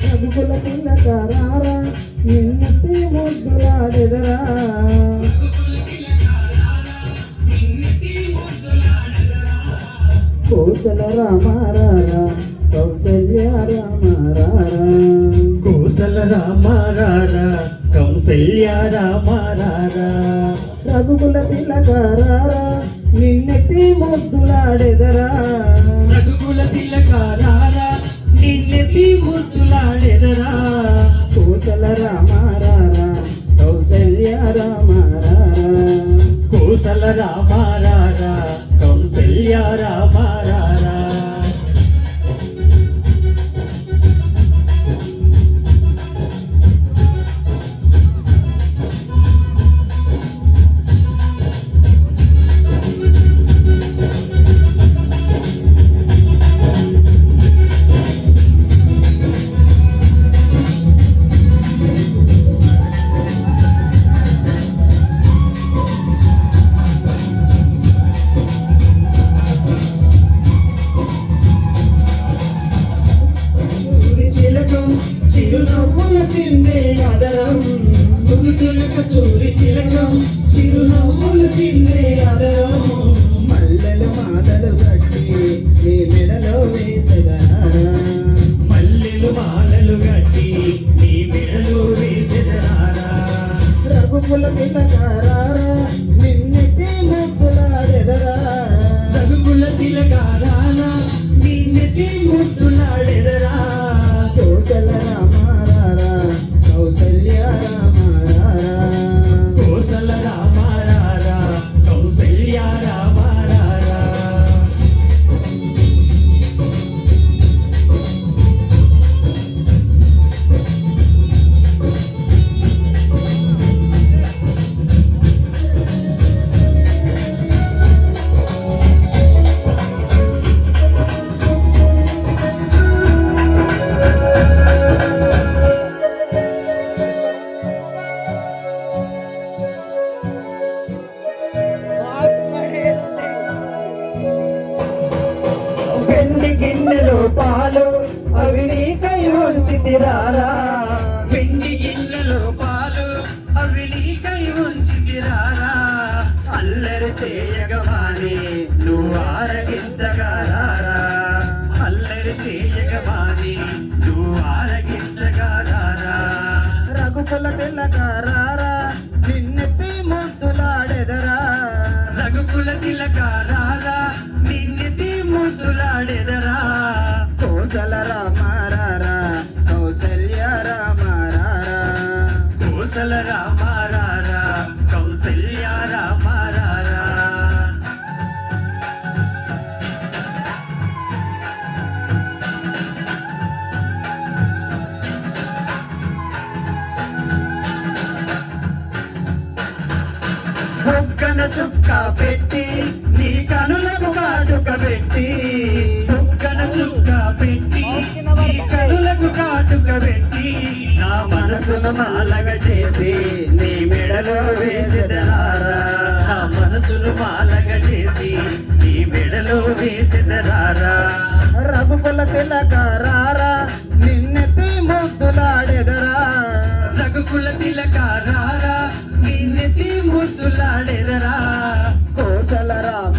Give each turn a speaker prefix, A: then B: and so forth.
A: రఘుకుల తిలకరారా నిన్నెత్తి ముద్దులాడెదరా కోసల రామారారా కౌసల్య రామారారా
B: కోసల రామారారా కౌసల్య రామారారా
A: రఘుకుల తిలకరారా నిన్నెత్తి ముద్దులాడెదరా
B: రఘుకుల తిలకరారా నిన్నెత్తి ముద్దులాడెదరా
A: కోసల రామారారా కౌసల్య రామారారా
B: కోసల రామారారా కౌసల్య రామారారా
A: చిరునవ్వుల చిందే అదరం
B: ముదుతులక సూరి చిలకం చిరునవ్వులు చిందే అదరం
A: మల్లెలు మాలలు కట్టి నీ మెడలో వేసెదరా
B: మల్లెలు మాలలు గట్టి నీ మెడలో వేసెదరారా
A: రఘుకుల తిలకరారా నిన్నెత్తి ముద్దులాడెదరా
B: రఘుకుల తిలకరారా నిన్నెత్తి ముద్దులాడెదరా
A: కోసల రామారారా కౌసల్య రామారారా
B: కోసల రామారారా కౌసల్య రామారారా వెండి గిన్నెలో పాలు అవి నీకై ఉంచితిరారా వెండి గిన్నెలో పాలు అవి నీకై ఉంచితిరారా అల్లరి చేయగమాని నువ్వు ఆరగించగారారా అల్లరి చేయగమాని నువ్వు ఆరగించగారారా
A: రఘుకుల తిలకరారా నిన్నెత్తి ముద్దులాడెదరా
B: రఘుకుల తిలకరారా నిన్నెత్తి ముద్దులాడెదరా
A: కోసల రామారారా కౌసల్య రామారారా
B: కోసల రామారారా కౌసల్య రామారారా బుగ్గన చుక్క పెట్టి నీ కనులకు కాటుక పెట్టి బుగ్గన చుక్క పెట్టి నీ కనులకు కాటుక పెట్టి నా మనసును మాలగ చేసి నీ మెడలో వేసెదరారా నా మనసును మాలగ చేసి నీ మెడలో వేసెదరారా
A: రఘుకుల తిలకరారా నిన్నెత్తి ముద్దులాడెదరా
B: రఘుకుల తిలకరారా నిన్నెత్తి ముద్దులాడెదరా
A: కోసల రామ